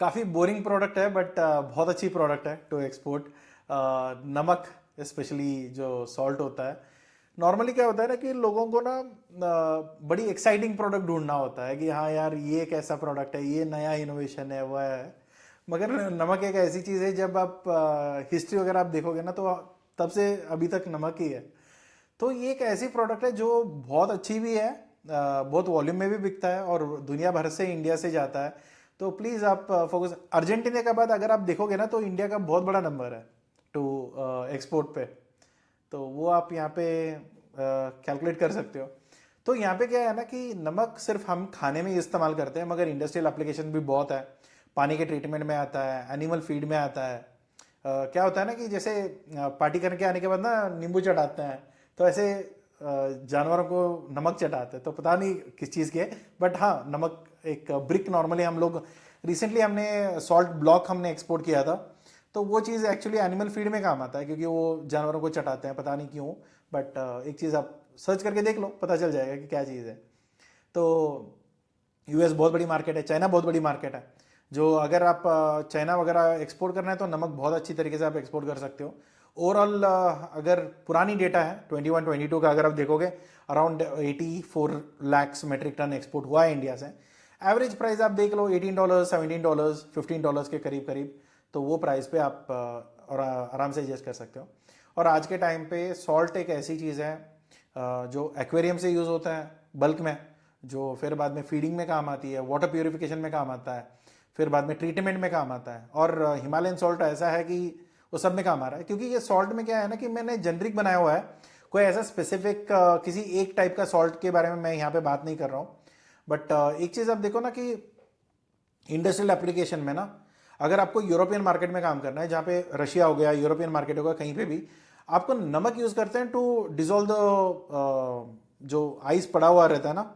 काफ़ी boring product है but बहुत अच्छी प्रोडक्ट है टू एक्सपोर्ट। नमक स्पेशली जो सॉल्ट होता है, नॉर्मली क्या होता है ना कि लोगों को ना बड़ी एक्साइटिंग प्रोडक्ट ढूंढना होता है कि हाँ यार ये कैसा प्रोडक्ट है, ये नया इनोवेशन है, वह है। मगर नमक एक ऐसी चीज़ है, जब आप हिस्ट्री वगैरह आप देखोगे ना तो तब से अभी तक नमक ही है। तो ये एक ऐसी प्रोडक्ट है जो बहुत अच्छी भी है, बहुत वॉल्यूम में भी बिकता है और दुनिया भर से इंडिया से जाता है। तो प्लीज़ आप फोकस, अर्जेंटीना के बाद अगर आप देखोगे ना तो इंडिया का बहुत बड़ा नंबर है टू एक्सपोर्ट पे। तो वो आप यहाँ पे कैलकुलेट कर सकते हो। तो यहाँ पे क्या है ना कि नमक सिर्फ हम खाने में ही इस्तेमाल करते हैं, मगर इंडस्ट्रियल एप्लीकेशन भी बहुत है। पानी के ट्रीटमेंट में आता है, एनिमल फीड में आता है। क्या होता है ना कि जैसे पार्टी करके आने के बाद ना नींबू चढ़ाते हैं, तो ऐसे जानवरों को नमक चटाते हैं। तो पता नहीं किस चीज़ के, बट हाँ नमक एक ब्रिक नॉर्मली हम लोग, रिसेंटली हमने सॉल्ट ब्लॉक हमने एक्सपोर्ट किया था। तो वो चीज़ एक्चुअली एनिमल फीड में काम आता है, क्योंकि वो जानवरों को चटाते हैं, पता नहीं क्यों। बट एक चीज़ आप सर्च करके देख लो, पता चल जाएगा कि क्या चीज़ है। तो यूएस बहुत बड़ी मार्केट है, चाइना बहुत बड़ी मार्केट है। जो अगर आप चाइना वगैरह एक्सपोर्ट करना है तो नमक बहुत अच्छी तरीके से आप एक्सपोर्ट कर सकते हो। ओवरऑल अगर पुरानी डेटा है 21-22 का, अगर आप देखोगे around 84 lakh metric ton export हुआ है इंडिया से। एवरेज प्राइस आप देख लो $18, $17, $15 के करीब करीब। तो वो प्राइस पे आप और आराम से एडजस्ट कर सकते हो। और आज के टाइम पे सॉल्ट एक ऐसी चीज़ है जो एक्वेरियम से यूज़ होता है बल्क में, जो फिर बाद में फीडिंग में काम आती है, वाटर प्योरिफिकेशन में काम आता है, फिर बाद में ट्रीटमेंट में काम आता है। और हिमालयन सॉल्ट ऐसा है कि वो सब में काम आ रहा है, क्योंकि ये सॉल्ट में क्या है ना कि मैंने जेनरिक बनाया हुआ है। कोई ऐसा स्पेसिफिक किसी एक टाइप का सॉल्ट के बारे में मैं यहाँ पे बात नहीं कर रहा हूँ। बट एक चीज़ आप देखो ना कि इंडस्ट्रियल एप्लीकेशन में ना, अगर आपको यूरोपियन मार्केट में काम करना है, जहाँ पे रशिया हो गया, यूरोपियन मार्केट होगा, कहीं पे भी आपको नमक यूज़ करते हैं टू डिजोल्व द जो आइस पड़ा हुआ रहता है ना,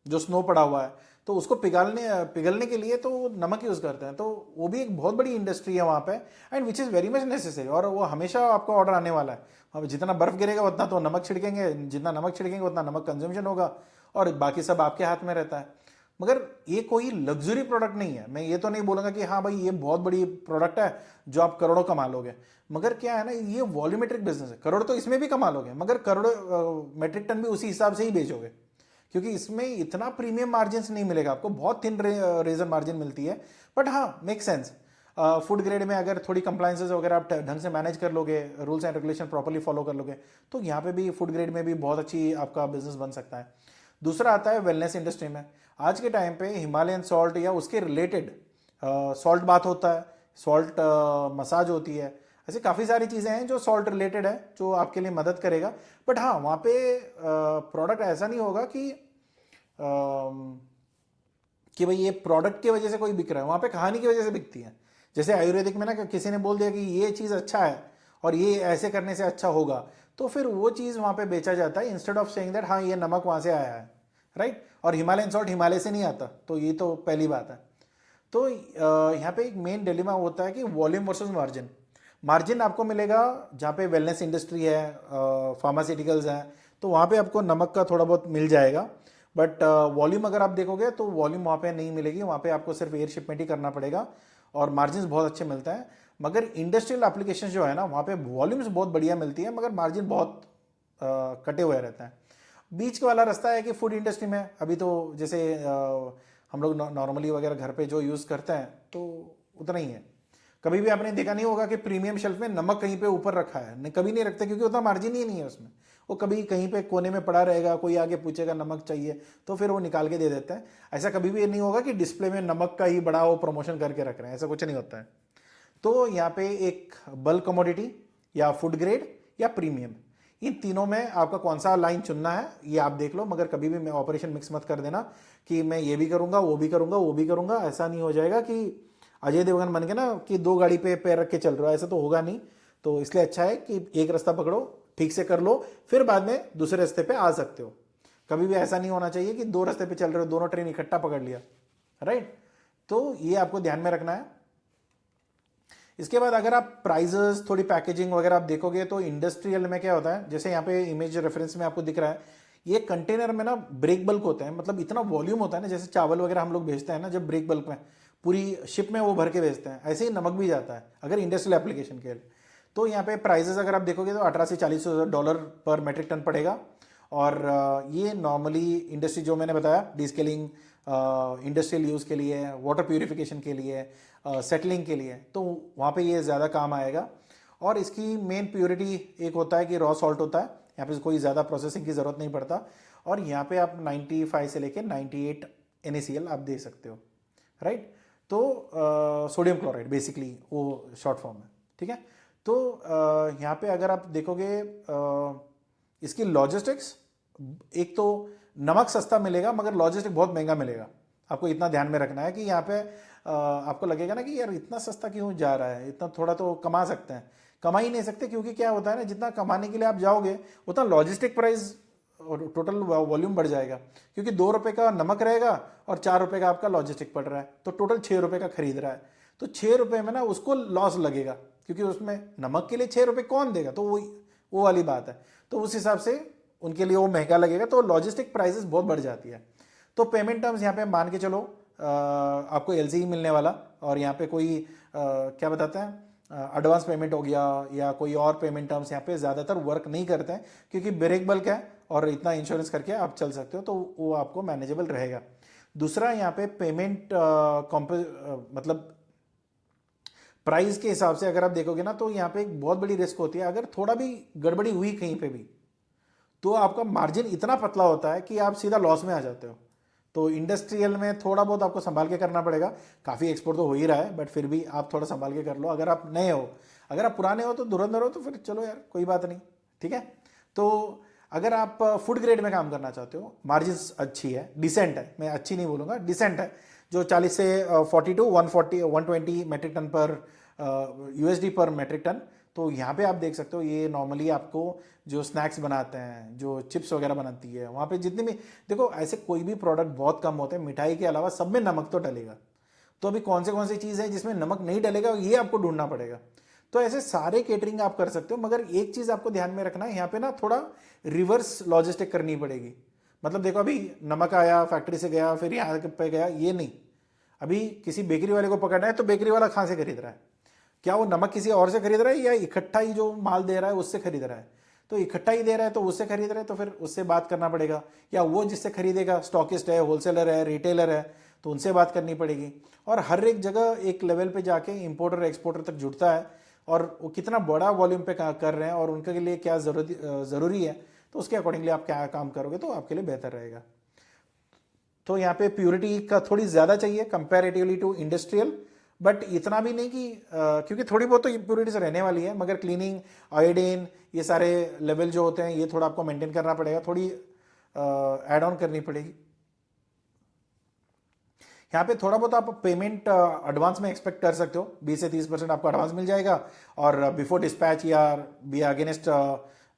जो स्नो पड़ा हुआ है, तो उसको पिघलने के लिए तो वो नमक यूज़ करते हैं। तो वो भी एक बहुत बड़ी इंडस्ट्री है वहाँ पे, and which is very much necessary. और वो हमेशा आपको ऑर्डर आने वाला है। अब जितना बर्फ़ गिरेगा उतना तो नमक छिड़केंगे, जितना नमक छिड़केंगे उतना नमक कंजम्पशन होगा, और बाकी सब आपके हाथ में रहता है। मगर ये कोई लग्जरी प्रोडक्ट नहीं है। मैं ये तो नहीं बोलूँगा कि हाँ भाई ये बहुत बड़ी प्रोडक्ट है जो आप करोड़ों कमा लोगे। मगर क्या है ना, ये वॉल्यूमेट्रिक बिजनेस है। करोड़ तो इसमें भी कमा लोगे, मगर करोड़ों मेट्रिक टन भी उसी हिसाब से ही बेचोगे, क्योंकि इसमें इतना प्रीमियम मार्जिन नहीं मिलेगा आपको, बहुत थिन रेजर मार्जिन मिलती है। बट हाँ, मेक सेंस। फूड ग्रेड में अगर थोड़ी कंप्लाइंसेस वगैरह आप ढंग से मैनेज कर लोगे, rules and regulation properly follow कर लोगे, तो यहाँ पे भी फूड ग्रेड में भी बहुत अच्छी आपका बिजनेस बन सकता है। दूसरा आता है वेलनेस इंडस्ट्री में। आज के टाइम पे हिमालयन सॉल्ट या उसके रिलेटेड सॉल्ट बाथ होता है, सॉल्ट मसाज होती है, ऐसी काफ़ी सारी चीज़ें हैं जो सॉल्ट रिलेटेड है, जो आपके लिए मदद करेगा। बट हाँ, वहाँ पे प्रोडक्ट ऐसा नहीं होगा कि भाई ये प्रोडक्ट की वजह से कोई बिक रहा है, वहाँ पे कहानी की वजह से बिकती है। जैसे आयुर्वेदिक में ना, किसी ने बोल दिया कि ये चीज़ अच्छा है और ये ऐसे करने से अच्छा होगा, तो फिर वो चीज़ वहाँ पे बेचा जाता है, इंस्टेड ऑफ सेइंग दैट हाँ ये नमक वहाँ से आया है, राइट। और हिमालयन सॉल्ट हिमालय से नहीं आता, तो ये तो पहली बात है। तो यहाँ पे एक मेन डिलेमा होता है कि वॉल्यूम वर्सेस मार्जिन। मार्जिन आपको मिलेगा जहाँ पे वेलनेस इंडस्ट्री है, फार्मास्यूटिकल्स हैं, तो वहाँ पे आपको नमक का थोड़ा बहुत मिल जाएगा। बट वॉल्यूम अगर आप देखोगे तो वॉल्यूम वहाँ पे नहीं मिलेगी, वहाँ पे आपको सिर्फ एयर शिपमेंट ही करना पड़ेगा, और मार्जिन बहुत अच्छे मिलते हैं। मगर इंडस्ट्रियल एप्लीकेशन जो है ना, वहाँ पे वॉल्यूम्स बहुत बढ़िया मिलती है, मगर मार्जिन बहुत कटे हुए रहते हैं। बीच का वाला रास्ता है कि फूड इंडस्ट्री में अभी तो जैसे हम लोग नॉर्मली वगैरह घर पे जो यूज़ करते हैं तो उतना ही है। कभी भी आपने देखा नहीं होगा कि प्रीमियम शेल्फ में नमक कहीं पे ऊपर रखा है, नहीं, कभी नहीं रखते, क्योंकि उतना मार्जिन ही नहीं है उसमें। वो कभी कहीं पे कोने में पड़ा रहेगा, कोई आगे पूछेगा नमक चाहिए तो फिर वो निकाल के दे देते हैं। ऐसा कभी भी नहीं होगा कि डिस्प्ले में नमक का ही बड़ा वो प्रमोशन करके रख रहे हैं, ऐसा कुछ नहीं होता है। तो यहाँ पे एक बल्क कमोडिटी या फूड ग्रेड या प्रीमियम, इन तीनों में आपका कौन सा लाइन चुनना है ये आप देख लो। मगर कभी भी मैं ऑपरेशन मिक्स मत कर देना कि मैं ये भी करूंगा वो भी करूंगा वो भी करूंगा। ऐसा नहीं हो जाएगा कि अजय देवगन बन के ना कि दो गाड़ी पे पैर रख के चल रहा है, ऐसा तो होगा नहीं। तो इसलिए अच्छा है कि एक रास्ता पकड़ो, ठीक से कर लो, फिर बाद में दूसरे रास्ते पे आ सकते हो। कभी भी ऐसा नहीं होना चाहिए कि दो रास्ते पे चल रहे हो, दोनों ट्रेन इकट्ठा पकड़ लिया, राइट। तो ये आपको ध्यान में रखना है। इसके बाद अगर आप प्राइजेस, थोड़ी पैकेजिंग वगैरह आप देखोगे तो इंडस्ट्रियल में क्या होता है, जैसे यहाँ पे इमेज रेफरेंस में आपको दिख रहा है, ये कंटेनर में ना ब्रेक बल्क होते हैं, मतलब इतना वॉल्यूम होता है ना, जैसे चावल वगैरह हम लोग भेजते हैं ना जब ब्रेक बल्क में, पूरी शिप में वो भर के भेजते हैं, ऐसे ही नमक भी जाता है अगर इंडस्ट्रियल एप्लीकेशन के लिए। तो यहाँ पे प्राइजेस अगर आप देखोगे तो 18 से 40 डॉलर पर मेट्रिक टन पड़ेगा। और ये नॉर्मली इंडस्ट्री जो मैंने बताया, डीस्केलिंग, इंडस्ट्रियल यूज़ के लिए, वाटर प्यूरिफिकेशन के लिए, सेटलिंग के लिए, तो वहाँ पे ये ज़्यादा काम आएगा। और इसकी मेन प्योरिटी एक होता है कि रॉ सॉल्ट होता है, यहाँ पे कोई ज़्यादा प्रोसेसिंग की ज़रूरत नहीं पड़ता। और यहाँ पे आप 95 से लेके 98 NaCl आप दे सकते हो, राइट। तो सोडियम क्लोराइड बेसिकली वो शॉर्ट फॉर्म है, ठीक है। तो यहाँ पे अगर आप देखोगे इसकी लॉजिस्टिक्स, एक तो नमक सस्ता मिलेगा मगर लॉजिस्टिक बहुत महंगा मिलेगा। आपको इतना ध्यान में रखना है कि यहाँ पे आपको लगेगा ना कि यार इतना सस्ता क्यों जा रहा है, इतना थोड़ा तो कमा सकते हैं। कमा ही नहीं सकते, क्योंकि क्या होता है ना, जितना कमाने के लिए आप जाओगे उतना लॉजिस्टिक प्राइस और टोटल वॉल्यूम बढ़ जाएगा, क्योंकि 2 रुपये का नमक रहेगा और 4 रुपये का आपका लॉजिस्टिक पड़ रहा है, तो टोटल 6 रुपये का खरीद रहा है। तो 6 रुपये में ना उसको लॉस लगेगा, क्योंकि उसमें नमक के लिए 6 रुपये कौन देगा, तो वो वाली बात है। तो उस हिसाब से उनके लिए वो महंगा लगेगा, तो लॉजिस्टिक प्राइसेस बहुत बढ़ जाती है। तो पेमेंट टर्म्स यहाँ पे मान के चलो आपको LC मिलने वाला, और यहाँ पे कोई क्या बताते हैं, एडवांस पेमेंट हो गया या कोई और पेमेंट टर्म्स यहाँ पे ज़्यादातर वर्क नहीं करते हैं, क्योंकि ब्रेक बल्क है और इतना इंश्योरेंस करके आप चल सकते हो, तो वो आपको मैनेजेबल रहेगा। दूसरा यहाँ पे पेमेंट मतलब प्राइस के हिसाब से अगर आप देखोगे ना, तो यहाँ पे एक बहुत बड़ी रिस्क होती है, अगर थोड़ा भी गड़बड़ी हुई कहीं पे भी, तो आपका मार्जिन इतना पतला होता है कि आप सीधा लॉस में आ जाते हो। तो इंडस्ट्रियल में थोड़ा बहुत आपको संभाल के करना पड़ेगा। काफ़ी एक्सपोर्ट तो हो ही रहा है, बट फिर भी आप थोड़ा संभाल के कर लो। अगर आप नए हो, अगर आप पुराने हो तो धुरंधर हो तो फिर चलो यार कोई बात नहीं, ठीक है। तो अगर आप फूड ग्रेड में काम करना चाहते हो, मार्जिन अच्छी है, डिसेंट है, मैं अच्छी नहीं बोलूँगा, डिसेंट है, जो 40 से 40 टू 120 मेट्रिक टन पर USD पर मेट्रिक टन। तो यहाँ पे आप देख सकते हो, ये नॉर्मली आपको जो स्नैक्स बनाते हैं, जो चिप्स वगैरह बनाती है, वहाँ पे जितने भी देखो, ऐसे कोई भी प्रोडक्ट बहुत कम होते हैं, मिठाई के अलावा सब में नमक तो डलेगा। तो अभी कौन से चीज़ है जिसमें नमक नहीं डलेगा, ये आपको ढूंढना पड़ेगा। तो ऐसे सारे केटरिंग आप कर सकते हो, मगर एक चीज़ आपको ध्यान में रखना है, यहाँ पे ना थोड़ा रिवर्स लॉजिस्टिक करनी पड़ेगी। मतलब देखो, अभी नमक आया फैक्ट्री से गया फिर यहाँ पे गया, ये नहीं। अभी किसी बेकरी वाले को पकड़ना है तो बेकरी वाला कहाँ से खरीद रहा है, क्या वो नमक किसी और से खरीद रहा है या इकट्ठा ही जो माल दे रहा है उससे खरीद रहा है। तो इकट्ठा ही दे रहा है तो उससे खरीद रहा है, तो फिर उससे बात करना पड़ेगा, या वो जिससे खरीदेगा स्टॉकिस्ट है, होलसेलर है, रिटेलर है, तो उनसे बात करनी पड़ेगी। और हर एक जगह एक लेवल पे जाके इंपोर्टर एक्सपोर्टर तक जुड़ता है, और वो कितना बड़ा वॉल्यूम पे कर रहे हैं और उनके लिए क्या ज़रूरी है, तो उसके अकॉर्डिंगली आप क्या काम करोगे तो आपके लिए बेहतर रहेगा। तो यहाँ पे प्योरिटी का थोड़ी ज़्यादा चाहिए कंपैरेटिवली टू इंडस्ट्रियल, बट इतना भी नहीं कि क्योंकि थोड़ी बहुत तो इम्प्योरिटीज रहने वाली है, मगर क्लीनिंग, आयोडीन, ये सारे लेवल जो होते हैं ये थोड़ा आपको मेंटेन करना पड़ेगा, थोड़ी ऐड ऑन करनी पड़ेगी। यहाँ पे थोड़ा बहुत आप पेमेंट एडवांस में एक्सपेक्ट कर सकते हो, 20 से 30% आपको एडवांस मिल जाएगा, और बिफोर डिस्पैच या be against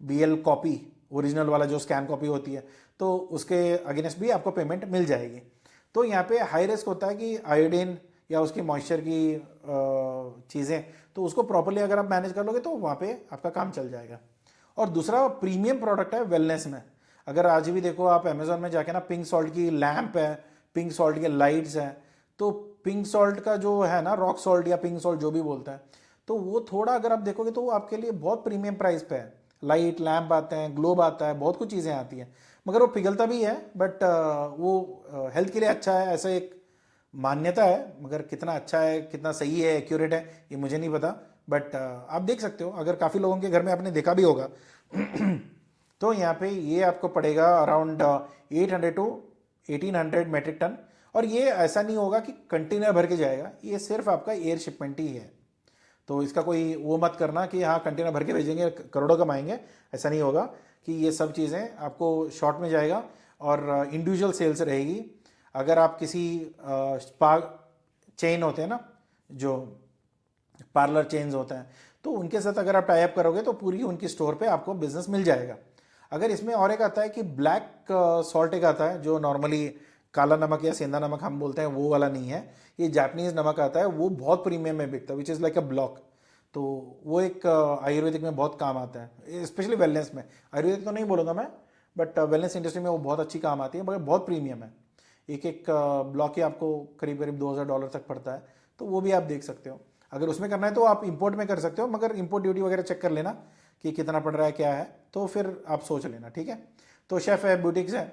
BL copy, original वाला जो स्कैन कॉपी होती है, तो उसके अगेंस्ट भी आपको पेमेंट मिल जाएगी। तो यहाँ पे हाई रिस्क होता है कि आयोडीन या उसकी मॉइस्चर की चीज़ें, तो उसको प्रॉपरली अगर आप मैनेज कर लोगे तो वहाँ पे आपका काम चल जाएगा। और दूसरा प्रीमियम प्रोडक्ट है वेलनेस में। अगर आज भी देखो आप अमेजोन में जाके ना, पिंक सॉल्ट की लैंप है, पिंक सॉल्ट के लाइट्स हैं, तो पिंक सॉल्ट का जो है ना, रॉक सॉल्ट या पिंक सॉल्ट जो भी बोलते हैं, तो वो थोड़ा अगर आप देखोगे तो वो आपके लिए बहुत प्रीमियम प्राइस पे है। लाइट लैंप आते हैं, ग्लोब आता है, बहुत कुछ चीज़ें आती हैं, मगर वो पिघलता भी है, बट वो हेल्थ के लिए अच्छा है, ऐसा एक मान्यता है। मगर कितना अच्छा है, कितना सही है, एक्यूरेट है, ये मुझे नहीं पता, बट आप देख सकते हो, अगर काफ़ी लोगों के घर में आपने देखा भी होगा। तो यहाँ पे ये आपको पड़ेगा अराउंड 800 टू 1800 मेट्रिक टन। और ये ऐसा नहीं होगा कि कंटेनर भर के जाएगा, ये सिर्फ आपका एयर शिपमेंट ही है। तो इसका कोई वो मत करना कि हाँ कंटेनर भर के भेजेंगे करोड़ों कमाएंगे, ऐसा नहीं होगा। कि ये सब चीज़ें आपको शॉर्ट में जाएगा और इंडिविजुअल सेल्स रहेगी। अगर आप किसी स्पा चेन होते हैं ना, जो पार्लर चेन्स होते हैं, तो उनके साथ अगर आप टाई अप करोगे तो पूरी उनकी स्टोर पे आपको बिजनेस मिल जाएगा। अगर इसमें और एक आता है कि ब्लैक सॉल्ट एक आता है, जो नॉर्मली काला नमक या सेंधा नमक हम बोलते हैं, वो वाला नहीं है, ये जापानीज नमक आता है, वो बहुत प्रीमियम में बिकता है, which is like a block. तो वो एक आयुर्वेदिक में बहुत काम आता है, स्पेशली वेलनेस में। आयुर्वेदिक तो नहीं बोलूँगा मैं, बट वेलनेस इंडस्ट्री में वो बहुत अच्छी काम आती है, मगर बहुत प्रीमियम है। एक एक ब्लॉक ही आपको करीब करीब $2000 तक पड़ता है, तो वो भी आप देख सकते हो। अगर उसमें करना है तो आप इंपोर्ट में कर सकते हो, मगर इंपोर्ट ड्यूटी वगैरह चेक कर लेना कि कितना पड़ रहा है क्या है, तो फिर आप सोच लेना, ठीक है। तो शेफ़ है, बुटीक्स है,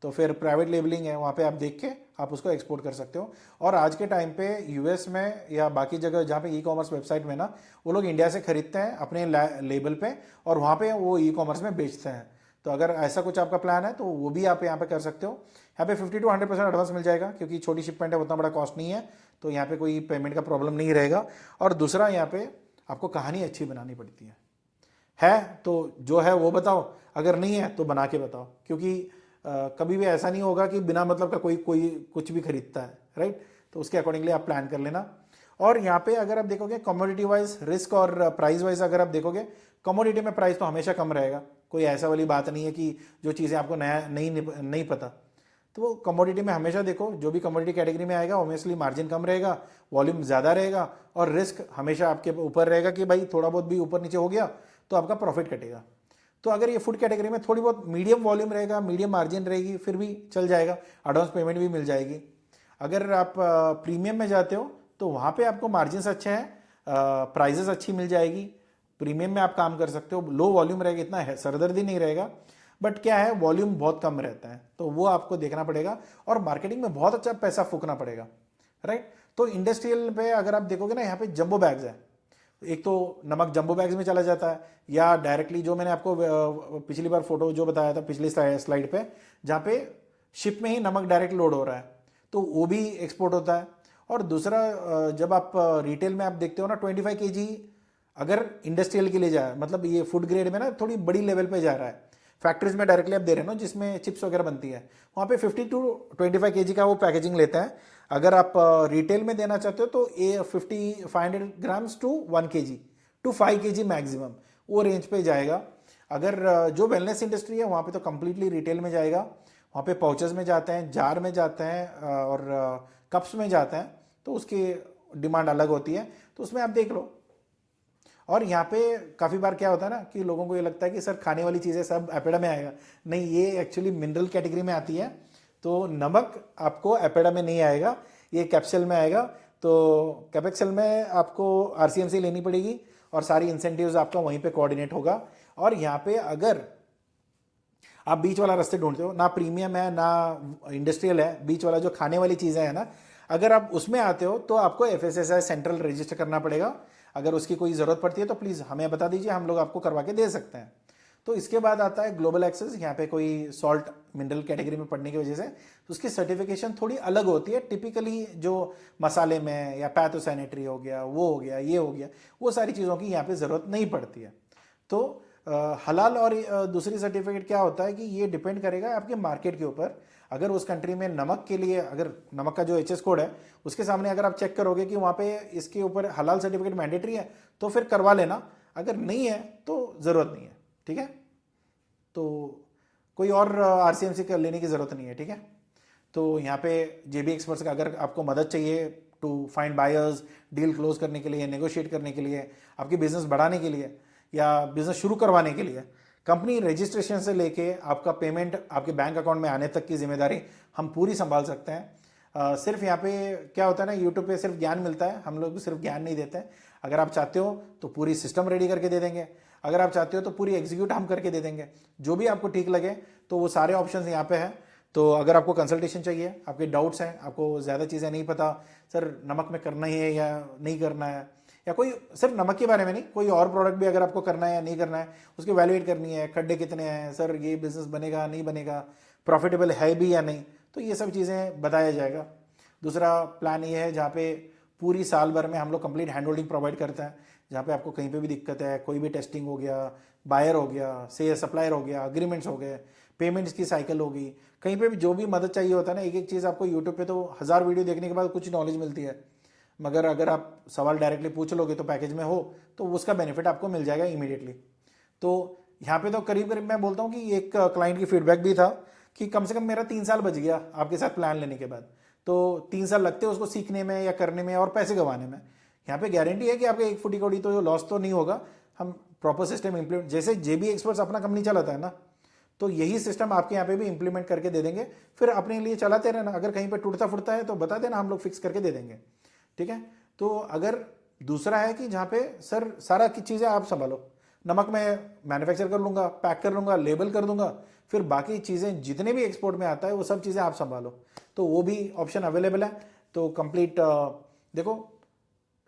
तो फिर प्राइवेट लेबलिंग है, वहाँ पे आप देख के आप उसको एक्सपोर्ट कर सकते हो। और आज के टाइम पे यूएस में या बाकी जगह जहाँ पे ई कॉमर्स वेबसाइट में ना, वो लोग इंडिया से खरीदते हैं अपने लेबल पे और वहाँ पे वो ई कॉमर्स में बेचते हैं। तो अगर ऐसा कुछ आपका प्लान है तो वो भी आप यहाँ पे कर सकते हो। यहाँ पे 50 to 100% एडवांस मिल जाएगा, क्योंकि छोटी शिपमेंट है, उतना बड़ा कॉस्ट नहीं है, तो यहाँ पे कोई पेमेंट का प्रॉब्लम नहीं रहेगा। और दूसरा, यहाँ पे आपको कहानी अच्छी बनानी पड़ती है तो जो है वो बताओ, अगर नहीं है तो बना के बताओ, क्योंकि कभी भी ऐसा नहीं होगा कि बिना मतलब का कोई कोई कुछ भी खरीदता है, राइट। तो उसके अकॉर्डिंगली आप प्लान कर लेना। और यहाँ पे अगर आप देखोगे कमोडिटी वाइज रिस्क और प्राइस वाइज, अगर आप देखोगे कमोडिटी में प्राइस तो हमेशा कम रहेगा, कोई ऐसा वाली बात नहीं है कि जो चीज़ें आपको नया नहीं पता। तो वो कमोडिटी में हमेशा देखो, जो भी कमोडिटी कैटेगरी में आएगा ऑब्वियसली मार्जिन कम रहेगा, वॉल्यूम ज़्यादा रहेगा, और रिस्क हमेशा आपके ऊपर रहेगा कि भाई थोड़ा बहुत भी ऊपर नीचे हो गया तो आपका प्रॉफिट कटेगा। तो अगर ये फूड कैटेगरी में थोड़ी बहुत मीडियम वॉल्यूम रहेगा, मीडियम मार्जिन रहेगी, फिर भी चल जाएगा, एडवांस पेमेंट भी मिल जाएगी। अगर आप प्रीमियम में जाते हो तो वहाँ पे आपको मार्जिन अच्छे हैं, प्राइजेस अच्छी मिल जाएगी, प्रीमियम में आप काम कर सकते हो, लो वॉल्यूम रहेगा, इतना है सरदर्दी नहीं रहेगा, बट क्या है वॉल्यूम बहुत कम रहता है, तो वो आपको देखना पड़ेगा और मार्केटिंग में बहुत अच्छा पैसा फूकना पड़ेगा, राइट। तो इंडस्ट्रियल पे अगर आप देखोगे ना, यहाँ पे जंबो बैग्स है, एक तो नमक जंबो बैग्स में चला जाता है, या डायरेक्टली जो मैंने आपको पिछली बार फोटो जो बताया था पिछली स्लाइड पे, जहाँ पे शिप में ही नमक डायरेक्ट लोड हो रहा है, तो वो भी एक्सपोर्ट होता है। और दूसरा, जब आप रिटेल में आप देखते हो ना 25 kg, अगर इंडस्ट्रियल के लिए जाए, मतलब ये फूड ग्रेड में ना थोड़ी बड़ी लेवल पे जा रहा है, फैक्ट्रीज में डायरेक्टली आप दे रहे हो ना जिसमें चिप्स वगैरह बनती है, वहाँ पे 50 to 25 kg का वो पैकेजिंग लेता है। अगर आप रिटेल में देना चाहते हो तो ये 500 grams to 1 kg to 5 kg maximum, वो रेंज पे जाएगा। अगर जो वेलनेस इंडस्ट्री है वहाँ पे तो कंप्लीटली रिटेल में जाएगा, वहाँ पे पाउचेस में जाते हैं, जार में जाते हैं, और कप्स में जाते हैं, तो उसकी डिमांड अलग होती है, तो उसमें आप देख लो। और यहाँ पे काफ़ी बार क्या होता है ना कि लोगों को ये लगता है कि सर खाने वाली चीज़ें सब एपेडा में आएगा, नहीं, ये एक्चुअली मिनरल कैटेगरी में आती है, तो नमक आपको एपेडा में नहीं आएगा, ये कैप्सूल में आएगा। तो कैपेक्सल में आपको आरसीएमसी लेनी पड़ेगी और सारी इंसेंटिव्स आपका वहीं पे कोऑर्डिनेट होगा। और यहाँ पे अगर आप बीच वाला रास्ते ढूंढते हो, ना प्रीमियम है ना इंडस्ट्रियल है, बीच वाला जो खाने वाली चीज़ें हैं ना, अगर आप उसमें आते हो तो आपको FSSAI सेंट्रल रजिस्टर करना पड़ेगा। अगर उसकी कोई ज़रूरत पड़ती है तो प्लीज़ हमें बता दीजिए, हम लोग आपको करवा के दे सकते हैं। तो इसके बाद आता है ग्लोबल एक्सेस, यहाँ पे कोई सॉल्ट मिनरल कैटेगरी में पड़ने की वजह से तो उसकी सर्टिफिकेशन थोड़ी अलग होती है। टिपिकली जो मसाले में या पैथो सैनिटरी हो गया, वो हो गया, ये हो गया, वो सारी चीज़ों की यहाँ पे ज़रूरत नहीं पड़ती है। तो हलाल और दूसरी सर्टिफिकेट क्या होता है कि ये डिपेंड करेगा आपके मार्केट के ऊपर। अगर उस कंट्री में नमक के लिए, अगर नमक का जो HS कोड है उसके सामने अगर आप चेक करोगे कि वहाँ पे इसके ऊपर हलाल सर्टिफिकेट मैंडेटरी है तो फिर करवा लेना, अगर नहीं है तो ज़रूरत नहीं है, ठीक है। तो कोई और RCMC कर लेने की ज़रूरत नहीं है, ठीक है। तो यहाँ पे JB एक्सपर्ट्स का अगर आपको मदद चाहिए to find buyers, deal close करने के लिए, नेगोशिएट करने के लिए, आपकी बिजनेस बढ़ाने के लिए या बिजनेस शुरू करवाने के लिए, कंपनी रजिस्ट्रेशन से लेके आपका पेमेंट आपके बैंक अकाउंट में आने तक की जिम्मेदारी हम पूरी संभाल सकते हैं। सिर्फ यहाँ पे क्या होता है ना, यूट्यूब पे सिर्फ ज्ञान मिलता है, हम लोग सिर्फ ज्ञान नहीं देते हैं। अगर आप चाहते हो तो पूरी सिस्टम रेडी करके दे देंगे, अगर आप चाहते हो तो पूरी एग्जीक्यूट हम करके दे देंगे, जो भी आपको ठीक लगे। तो वो सारे ऑप्शंस यहाँ पे हैं। तो अगर आपको कंसल्टेशन चाहिए, आपके डाउट्स हैं, आपको ज़्यादा चीज़ें नहीं पता, सर नमक में करना ही है या नहीं करना है, या कोई सिर्फ नमक के बारे में नहीं, कोई और प्रोडक्ट भी अगर आपको करना है या नहीं करना है, उसकी वैल्यूएट करनी है, खड्डे कितने हैं, सर ये बिजनेस बनेगा नहीं बनेगा, प्रॉफिटेबल है भी या नहीं, तो ये सब चीज़ें बताया जाएगा। दूसरा प्लान ये है जहाँ पे पूरी साल भर में हम लोग कंप्लीट हैंड होल्डिंग प्रोवाइड करते हैं, जहाँ पे आपको कहीं पे भी दिक्कत है, कोई भी टेस्टिंग हो गया, बायर हो गया, से सप्लायर हो गया, अग्रीमेंट्स हो गए, पेमेंट्स की साइकिल होगी, कहीं पे भी जो भी मदद चाहिए होता है ना, एक एक चीज़ आपको यूट्यूब पे तो 1000 वीडियो देखने के बाद कुछ नॉलेज मिलती है, मगर अगर आप सवाल डायरेक्टली पूछ लोगे तो पैकेज में हो तो उसका बेनिफिट आपको मिल जाएगा इमीडिएटली। तो यहाँ पे तो करीब करीब मैं बोलता हूँ कि एक क्लाइंट की फीडबैक भी था कि कम से कम मेरा 3 साल बच गया आपके साथ प्लान लेने के बाद। तो 3 साल लगते हैं उसको सीखने में या करने में और पैसे गंवाने में। यहाँ पे गारंटी है कि आपका 1 फुटी कौड़ी तो लॉस तो नहीं होगा। हम प्रॉपर सिस्टम इम्प्लीमेंट, जैसे JB एक्सपर्ट्स अपना कंपनी चलाता है ना, तो यही सिस्टम आपके यहाँ पे भी इंप्लीमेंट करके दे देंगे, फिर अपने लिए चलाते रहना। अगर कहीं पे टूटता फुटता है तो बता देना, हम लोग फिक्स करके दे देंगे, ठीक है। तो अगर दूसरा है कि जहाँ पे सर सारा की चीज़ें आप संभालो, नमक मैं मैन्युफैक्चर कर लूँगा, पैक कर लूँगा, लेबल कर दूंगा, फिर बाकी चीज़ें जितने भी एक्सपोर्ट में आता है वो सब चीज़ें आप संभालो, तो वो भी ऑप्शन अवेलेबल है। तो कंप्लीट देखो,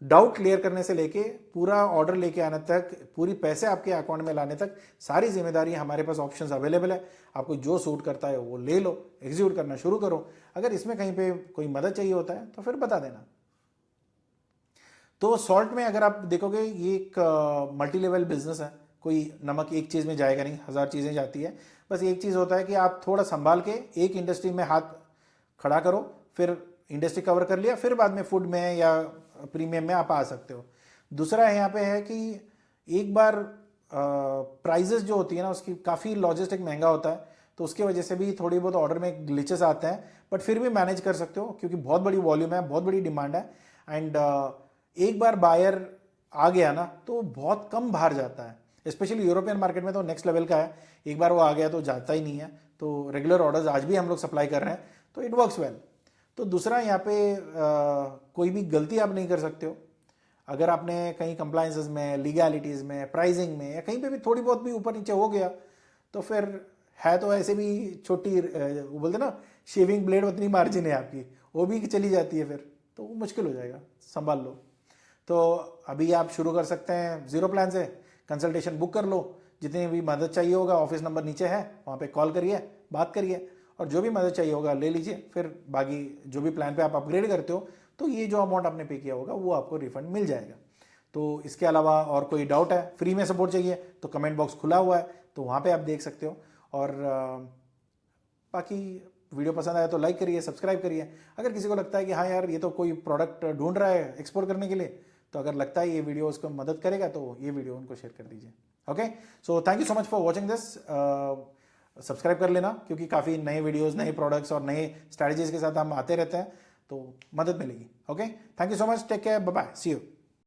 डाउट क्लियर करने से लेके पूरा ऑर्डर लेके आने तक, पूरी पैसे आपके अकाउंट में लाने तक सारी जिम्मेदारी हमारे पास ऑप्शंस अवेलेबल है। आपको जो सूट करता है वो ले लो, एग्जीक्यूट करना शुरू करो। अगर इसमें कहीं पे कोई मदद चाहिए होता है तो फिर बता देना। तो सॉल्ट में अगर आप देखोगे ये एक मल्टी लेवल बिजनेस है, कोई नमक एक चीज़ में जाएगा नहीं, 1000 चीज़ें जाती है। बस एक चीज़ होता है कि आप थोड़ा संभाल के एक इंडस्ट्री में हाथ खड़ा करो, फिर इंडस्ट्री कवर कर लिया, फिर बाद में फूड में या प्रीमियम में आप आ सकते हो। दूसरा यहाँ पे है कि एक बार प्राइजेस जो होती है ना उसकी काफ़ी लॉजिस्टिक महंगा होता है, तो उसकी वजह से भी थोड़ी बहुत ऑर्डर में ग्लिचेस आते हैं, बट फिर भी मैनेज कर सकते हो क्योंकि बहुत बड़ी वॉल्यूम है, बहुत बड़ी डिमांड है। एंड एक बार बायर आ गया ना तो बहुत कम बाहर जाता है, स्पेशली यूरोपियन मार्केट में तो नेक्स्ट लेवल का है। एक बार वो आ गया तो जाता ही नहीं है। तो रेगुलर ऑर्डर्स आज भी हम लोग सप्लाई कर रहे हैं, तो इट वर्क्स वेल। तो दूसरा यहाँ पे कोई भी गलती आप नहीं कर सकते हो। अगर आपने कहीं कंप्लायंसेस में, लीगैलिटीज़ में, प्राइसिंग में या कहीं पे भी थोड़ी बहुत भी ऊपर नीचे हो गया तो फिर है तो ऐसे भी छोटी वो बोलते ना शेविंग ब्लेड उतनी मार्जिन है आपकी, वो भी चली जाती है, फिर तो वो मुश्किल हो जाएगा, संभाल लो। तो अभी आप शुरू कर सकते हैं जीरो प्लान से, कंसल्टेशन बुक कर लो, जितनी भी मदद चाहिए होगा ऑफिस नंबर नीचे है, वहाँ पे कॉल करिए, बात करिए, और जो भी मदद चाहिए होगा ले लीजिए। फिर बाकी जो भी प्लान पे आप अपग्रेड करते हो तो ये जो अमाउंट आपने पे किया होगा वो आपको रिफंड मिल जाएगा। तो इसके अलावा और कोई डाउट है, फ्री में सपोर्ट चाहिए तो कमेंट बॉक्स खुला हुआ है, तो वहाँ पे आप देख सकते हो। और बाकी वीडियो पसंद आया तो लाइक करिए, सब्सक्राइब करिए। अगर किसी को लगता है कि हाँ यार ये तो कोई प्रोडक्ट ढूंढ रहा है एक्सपोर्ट करने के लिए, तो अगर लगता है ये वीडियो उसको मदद करेगा तो ये वीडियो उनको शेयर कर दीजिए। Okay, so thank you so much for watching this. Subscribe कर लेना क्योंकि काफ़ी नए वीडियोस, नए प्रोडक्ट्स और नए स्ट्रैटेजीज के साथ हम आते रहते हैं, तो मदद मिलेगी। Okay, thank you so much, take care, bye bye, see you.